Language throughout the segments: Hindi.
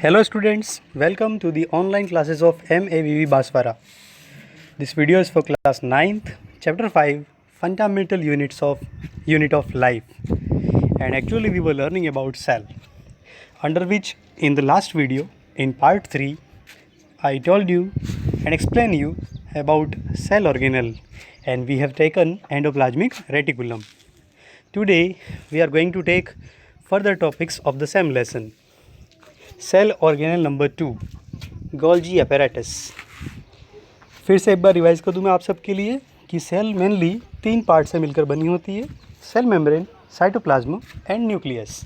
Hello students, welcome to the online classes of MAVV Baswara. This video is for class 9th, chapter 5, fundamental unit of life. And actually we were learning about cell, under which in the last video, in part 3, I told you and explained you about cell organelle, and we have taken endoplasmic reticulum. Today we are going to take further topics of the same lesson. Cell organelle number 2 Golgi apparatus। फिर से एक बार रिवाइज कर दूं मैं आप सबके लिए कि सेल मेनली 3 पार्ट से मिलकर बनी होती है, cell membrane, cytoplasm and nucleus.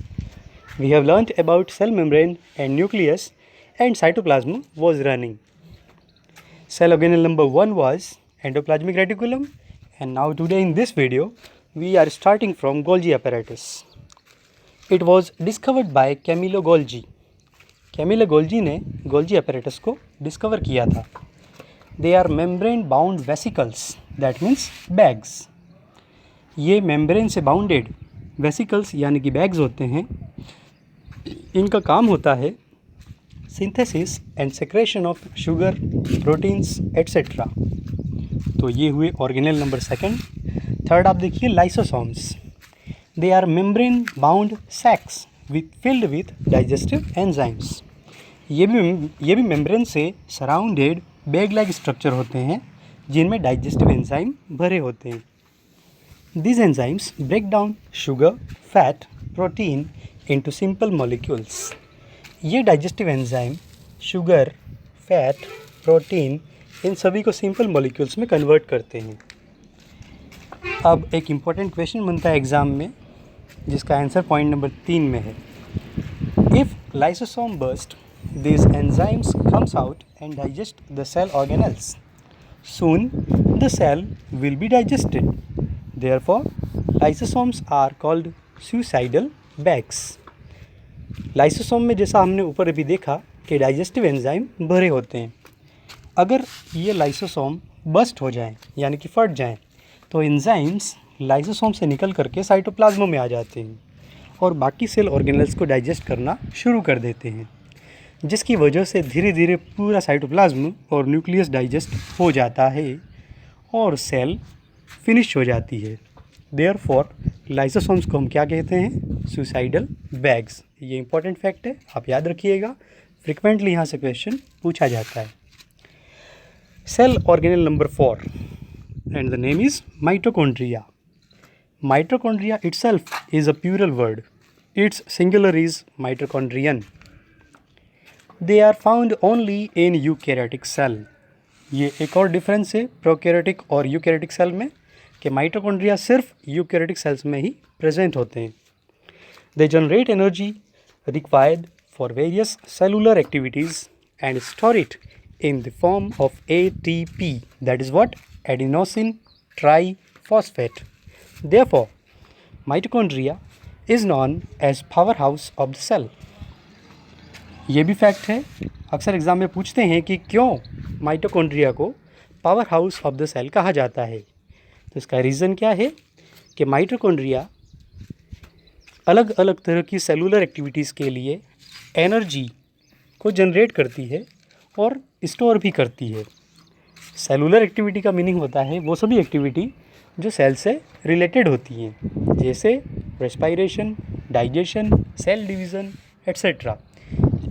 We have learned about cell membrane and nucleus and cytoplasm was running. Cell organelle number 1 was endoplasmic reticulum and now today in this video we are starting from Golgi apparatus। It was discovered by Camillo Golgi. Camillo Golgi ने गोल्जी apparatus को डिस्कवर किया था। They are membrane bound vesicles, that means bags. ये मेम्ब्रेन से बाउंडेड वेसिकल्स यानी कि बैग्स होते हैं। इनका काम होता है synthesis and secretion of sugar, proteins etcetera. तो ये हुए ऑर्गेनल नंबर 2। थर्ड आप देखिए lysosomes. They are membrane bound sacs filled with digestive enzymes. ये भी मेम्ब्रेन से सराउंडेड बैग लाइक स्ट्रक्चर होते हैं जिनमें डाइजेस्टिव एंजाइम भरे होते हैं। These enzymes break down sugar, fat, protein into simple molecules। ये digestive enzyme sugar, fat, protein इन सभी को सिंपल मॉलिक्यूल्स में कन्वर्ट करते हैं। अब एक इम्पॉर्टेंट क्वेश्चन बनता है एग्ज़ाम में जिसका आंसर पॉइंट नंबर 3 में है। If lysosome burst, these enzymes comes out and digest the cell organelles. Soon the cell will be digested. Therefore, lysosomes are called suicidal bags. Lysosome में जैसा हमने ऊपर अभी देखा कि डाइजेस्टिव एंजाइम भरे होते हैं। अगर ये लाइसोसोम बस्ट हो जाएं यानी कि फट जाएं तो एंजाइम्स लाइसोसोम से निकल करके साइटोप्लाज्म में आ जाते हैं और बाकी सेल ऑर्गेनल्स को डाइजेस्ट करना शुरू कर देते हैं, जिसकी वजह से धीरे धीरे पूरा साइटोप्लाज्म और न्यूक्लियस डाइजेस्ट हो जाता है और सेल फिनिश हो जाती है। देयरफॉर लाइसोसोम्स को हम क्या कहते हैं? Suicidal bags. ये इंपॉर्टेंट फैक्ट है, आप याद रखिएगा, फ्रिक्वेंटली यहाँ से क्वेश्चन पूछा जाता है। Cell organelle number 4 and the name is mitochondria. Mitochondria itself is a plural word. Its singular is mitochondrion. They are found only in eukaryotic cell. ये एक और डिफरेंस है प्रोकैरियोटिक और यूकैरियोटिक सेल में कि माइटोकॉन्ड्रिया सिर्फ यूकैरियोटिक सेल्स में ही प्रेजेंट होते हैं। They generate energy required for various cellular activities and store it in the form of ATP, that is what? Adenosine triphosphate. Therefore mitochondria is known as powerhouse of the cell. ये भी फैक्ट है, अक्सर एग्ज़ाम में पूछते हैं कि क्यों माइटोकॉन्ड्रिया को powerhouse of the cell कहा जाता है। तो इसका रीज़न क्या है कि माइटोकॉन्ड्रिया अलग अलग तरह की सेलुलर एक्टिविटीज़ के लिए एनर्जी को जनरेट करती है और स्टोर भी करती है। सेलुलर एक्टिविटी का मीनिंग होता है वो सभी एक्टिविटी जो सेल से रिलेटेड होती हैं, जैसे respiration, digestion, cell division etcetera.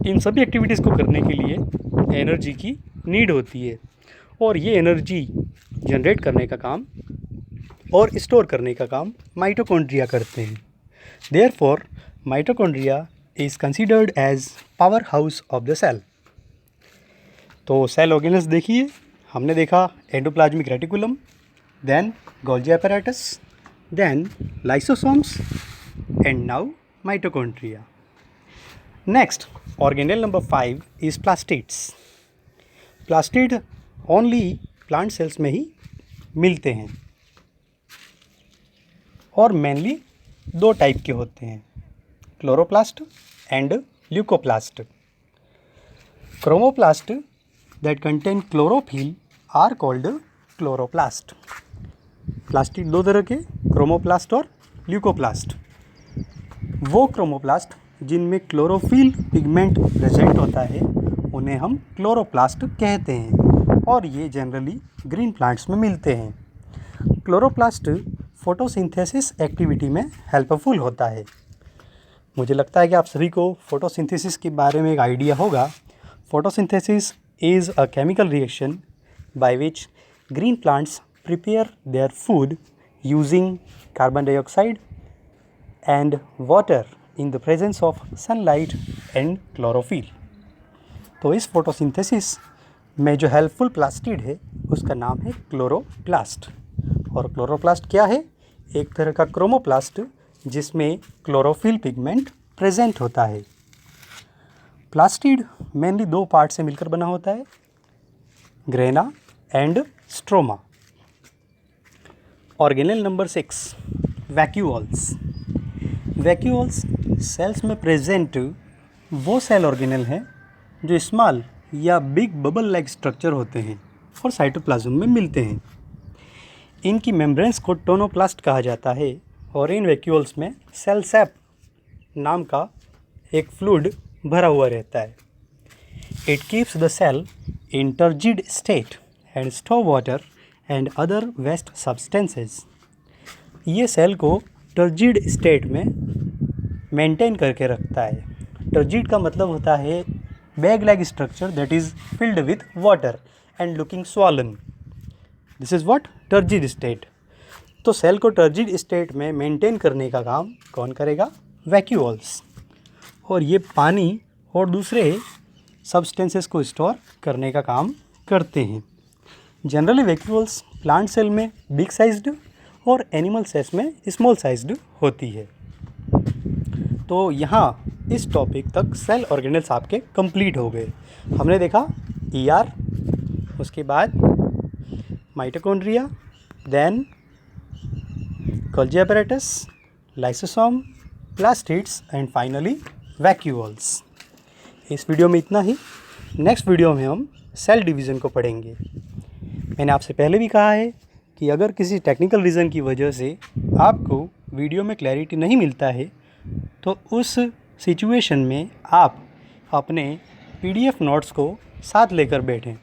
इन सभी एक्टिविटीज़ को करने के लिए एनर्जी की नीड होती है और ये एनर्जी जनरेट करने का काम और स्टोर करने का काम माइटोकॉन्ड्रिया करते हैं। Therefore mitochondria is considered as powerhouse of the cell. तो सेल ऑर्गेनल्स देखिए, हमने देखा endoplasmic reticulum, then Golgi apparatus, then lysosomes and now mitochondria. Next organelle number 5 is plastids. Plastid only plant cells में ही मिलते हैं और मेनली 2 टाइप के होते हैं, chloroplast and leucoplast. Chromoplast that contain chlorophyll are called chloroplast. Plastid 2 तरह के, क्रोमोप्लास्ट और ल्यूकोप्लास्ट। वो क्रोमोप्लास्ट जिनमें क्लोरोफिल पिगमेंट प्रेजेंट होता है उन्हें हम क्लोरोप्लास्ट कहते हैं और ये जनरली ग्रीन प्लांट्स में मिलते हैं। क्लोरोप्लास्ट फोटोसिंथेसिस एक्टिविटी में हेल्पफुल होता है। मुझे लगता है कि आप सभी को फोटोसिंथेसिस के बारे में एक आइडिया होगा। Photosynthesis is a chemical reaction by which green plants prepare their food using carbon dioxide and water in the presence of sunlight and chlorophyll. तो इस फोटोसिंथेसिस में जो हेल्पफुल प्लास्टिड है उसका नाम है क्लोरोप्लास्ट। और क्लोरोप्लास्ट क्या है? एक तरह का क्रोमोप्लास्ट जिसमें क्लोरोफिल पिगमेंट प्रेजेंट होता है। प्लास्टिड मेनली दो पार्ट से मिलकर बना होता है, grana and stroma. Organelle number 6, vacuoles. Vacuoles cells में प्रेजेंट वो सेल ऑर्गेनेल हैं जो स्मॉल या बिग बबल लाइक स्ट्रक्चर होते हैं और साइटोप्लाज्म में मिलते हैं। इनकी मेम्ब्रेन्स को टोनोप्लास्ट कहा जाता है और इन वैक्यूल्स में सेल सैप नाम का एक फ्लूइड भरा हुआ रहता है। It keeps the cell in turgid state and store water and other waste substances. ये सेल को टर्जिड स्टेट में मेंटेन करके रखता है। टर्जिड का मतलब होता है bag like structure that is filled with water and looking swollen. This is what turgid state. तो सेल को टर्जिड स्टेट में मेंटेन करने का काम कौन करेगा? वैक्यूल्स। और ये पानी और दूसरे सब्सटेंसेस को स्टोर करने का काम करते हैं। जनरली वैक्यूल्स प्लांट सेल में बिग साइज्ड और एनिमल सेल्स में स्मॉल साइज्ड होती है। तो यहाँ इस टॉपिक तक सेल ऑर्गेनेल्स आपके कंप्लीट हो गए। हमने देखा ईआर, उसके बाद mitochondria, then Golgi apparatus, lysosome, plastids and finally vacuoles. इस वीडियो में इतना ही। नेक्स्ट वीडियो में हम सेल डिवीज़न को पढ़ेंगे। मैंने आपसे पहले भी कहा है कि अगर किसी टेक्निकल रीज़न की वजह से आपको वीडियो में क्लैरिटी नहीं मिलता है तो उस सिचुएशन में आप अपने पीडीएफ नोट्स को साथ लेकर बैठें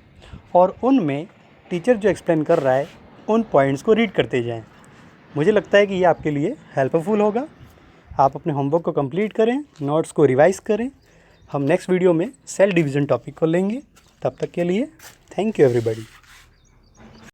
और उनमें टीचर जो एक्सप्लेन कर रहा है उन पॉइंट्स को रीड करते जाएं। मुझे लगता है कि ये आपके लिए हेल्पफुल होगा। आप अपने होमवर्क को कंप्लीट करें, नोट्स को रिवाइज़ करें। हम नेक्स्ट वीडियो में सेल डिवीज़न टॉपिक को लेंगे। तब तक के लिए थैंक यू एवरीबॉडी।